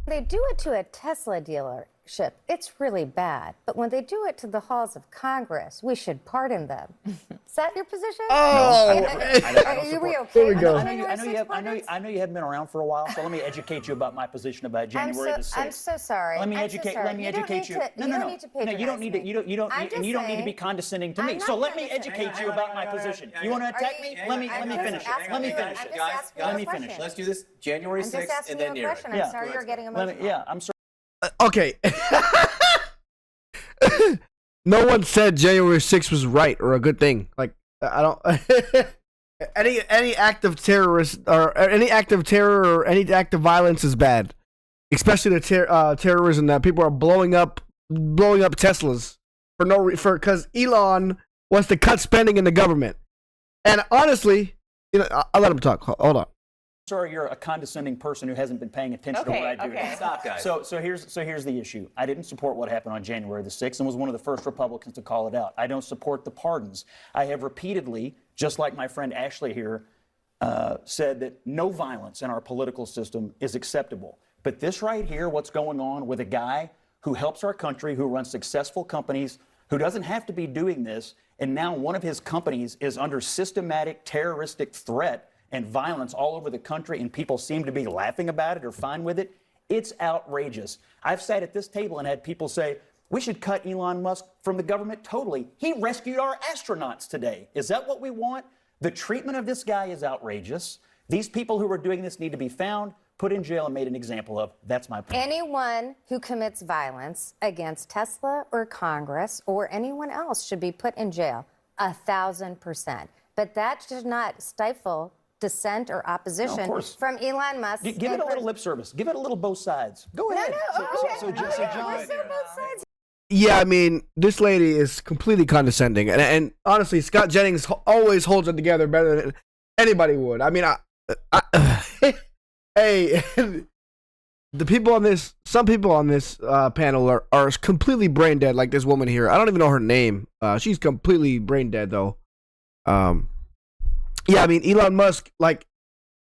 They do it to a Tesla dealership. It's really bad. But when they do it to the halls of Congress, we should pardon them. Is that your position? Oh, Are we okay? There we go. with I know January 6th pardons? you haven't been around for a while, so let me educate you about my position about January the 6th. I'm so sorry. Let me I'm educate. so sorry. Let me educate you. You don't need to patronize you don't need to. me. You don't. You don't. I'm And just you don't need to be saying, condescending to I'm me. not So let me condescending. educate you about my position. You want to attack me? Let me finish it. Let me finish it. Let me finish it. Let's do this January I'm just 6th asking and you then a near it. question. I'm sorry you're getting emotional. Yeah, I'm sorry. Okay. No one said January 6th was right or a good thing. Like, I don't. any act of terrorist or any act of terror or any act of violence is bad, especially the terrorism that people are blowing up Teslas because Elon wants to cut spending in the government. And honestly, I'll let him talk. Hold on. Sorry, you're a condescending person who hasn't been paying attention to what I do. Okay. Stop, guys. So here's the issue. I didn't support what happened on January the 6th and was one of the first Republicans to call it out. I don't support the pardons. I have repeatedly, just like my friend Ashley here, said that no violence in our political system is acceptable. But this right here, what's going on with a guy who helps our country, who runs successful companies, who doesn't have to be doing this, and now one of his companies is under systematic terroristic threat and violence all over the country, and people seem to be laughing about it or fine with it. It's outrageous. I've sat at this table and had people say, we should cut Elon Musk from the government totally. He rescued our astronauts today. Is that what we want? The treatment of this guy is outrageous. These people who are doing this need to be found, put in jail, and made an example of. That's my point. Anyone who commits violence against Tesla or Congress or anyone else should be put in jail, 1,000%. But that should not stifle dissent or opposition from Elon Musk. Give it a little lip service. Give it a little both sides. Go ahead. So both sides. Yeah, I mean, this lady is completely condescending, and honestly, Scott Jennings always holds it together better than anybody would. I mean, hey, some people on this panel are completely brain dead, like this woman here. I don't even know her name. She's completely brain dead, though. Yeah, I mean, Elon Musk, like,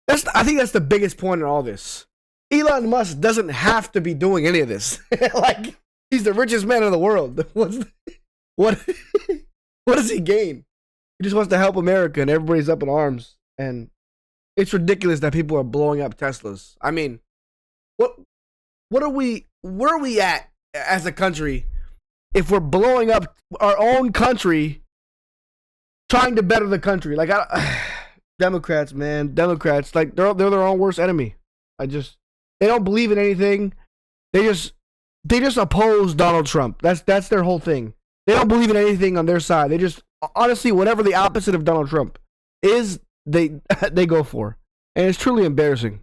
I think that's the biggest point in all this. Elon Musk doesn't have to be doing any of this. Like, he's the richest man in the world. What does he gain? He just wants to help America, and everybody's up in arms. And it's ridiculous that people are blowing up Teslas. I mean, where are we at as a country if we're blowing up our own country trying to better the country? Like, Democrats, man, like they're their own worst enemy. They don't believe in anything. They just oppose Donald Trump. That's their whole thing. They don't believe in anything on their side. They just, honestly, whatever the opposite of Donald Trump is, they go for. And it's truly embarrassing.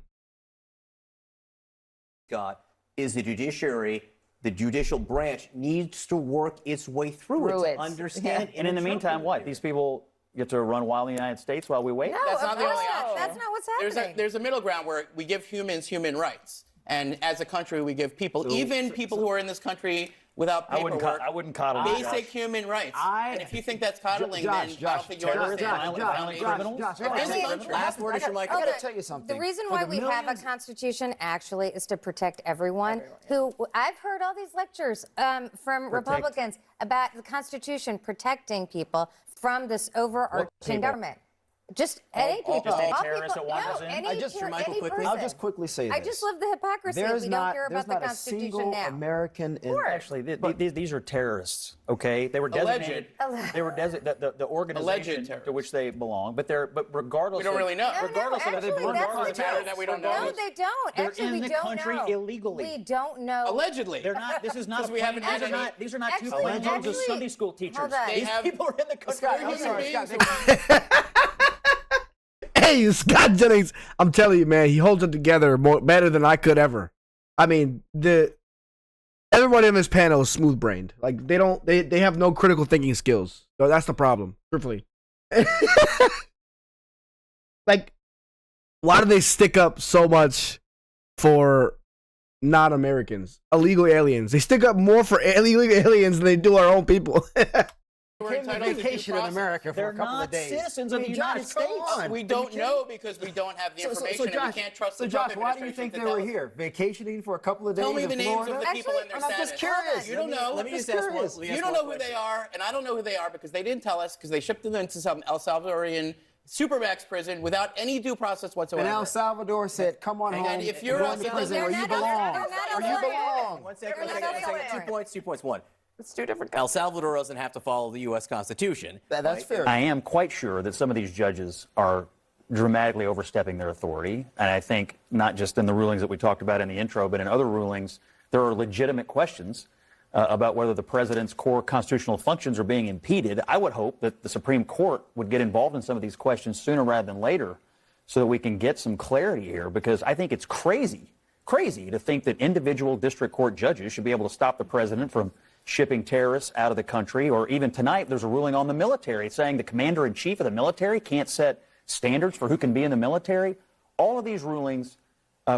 God, is the judiciary, the judicial branch needs to work its way through it to understand. And in the meantime, what? These people get to run wild in the United States while we wait? No, That's not the only option. That's not what's happening. There's a middle ground where we give humans human rights. And as a country, we give people, people who are in this country without paperwork, I wouldn't coddle basic human rights. And if you think that's coddling, then I don't think you understand. Last word is your mic. I gotta tell you something. The reason why we have a constitution actually is to protect everyone. I've heard all these lectures from Republicans about the Constitution protecting people from this overarching government. Just any people. Just any all terrorist people, that wanders in? I'll just quickly say this. I just love the hypocrisy. We don't care about the Constitution now. American in Actually, these are terrorists. Okay, they were designated. They were the organization to which they belong. But regardless, we don't really know. Regardless of actually, that's the matter that we don't know. No, they don't. They're Actually, in we the don't country know. illegally. We don't know. Allegedly. They're not. This is not. we haven't had any. These are not two Actually, plain words of Sunday school teachers. hold on. These people are in the country. Scott, I'm sorry, Scott. Hey, Scott Jennings, I'm telling you, man, he holds it together better than I could ever. I mean, everybody on this panel is smooth-brained. Like, they have no critical thinking skills. So that's the problem, truthfully. Like, why do they stick up so much for non-Americans, illegal aliens? They stick up more for illegal aliens than they do our own people. who are came to entitled to due vacation in process. America for They're a couple not of days. citizens of the Josh, United come States. on. We don't know because we don't have the information and we can't trust the Trump Josh, why do you think administration to they tell were us. here? Vacationing for a couple of days Tell me in the names Florida? of the people and their I'm status. just curious. You don't know. Let me just ask one. You don't know who they are, and I don't know who they are because they didn't tell us because they shipped them into some El Salvadorian supermax prison without any due process whatsoever. And El Salvador said, come on home. And if you're go El into Salvador- prison where They're you not belong. they're not Where you Salvador. belong. One second. They're not Salvador. 2 points. 2 points. One. It's two different. El Salvador doesn't have to follow the U.S. Constitution. That's fair. I am quite sure that some of these judges are dramatically overstepping their authority. And I think not just in the rulings that we talked about in the intro, but in other rulings, there are legitimate questions about whether the president's core constitutional functions are being impeded. I would hope that the Supreme Court would get involved in some of these questions sooner rather than later so that we can get some clarity here, because I think it's crazy to think that individual district court judges should be able to stop the president from shipping terrorists out of the country. Or even tonight, there's a ruling on the military saying the commander-in-chief of the military can't set standards for who can be in the military. All of these rulings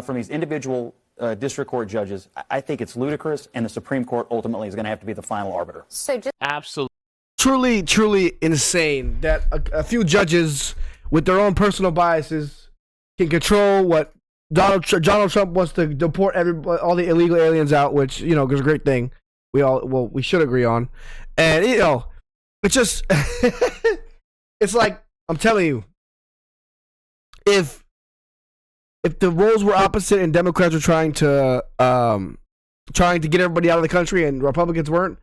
from these individual district court judges, I think it's ludicrous, and the Supreme Court ultimately is going to have to be the final arbiter. So just Absolutely. Truly insane that a few judges with their own personal biases can control what Donald Trump wants to deport all the illegal aliens out, which, you know, is a great thing. We should agree on. And, you know, it's just, it's like, I'm telling you, if the roles were opposite and Democrats were trying to get everybody out of the country and Republicans weren't,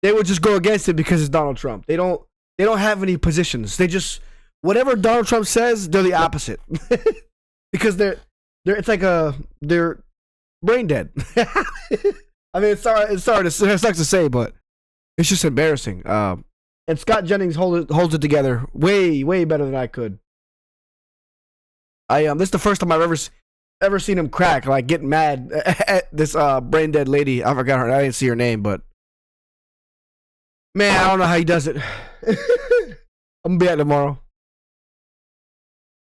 they would just go against it because it's Donald Trump. They don't have any positions. They just, whatever Donald Trump says, they're the opposite. Because they're brain dead. I mean, it sucks to say, but it's just embarrassing. And Scott Jennings holds it together way better than I could. This is the first time I've ever seen him crack, like get mad at this brain dead lady. I forgot her. I didn't see her name, but man, I don't know how he does it. I'm gonna be at tomorrow.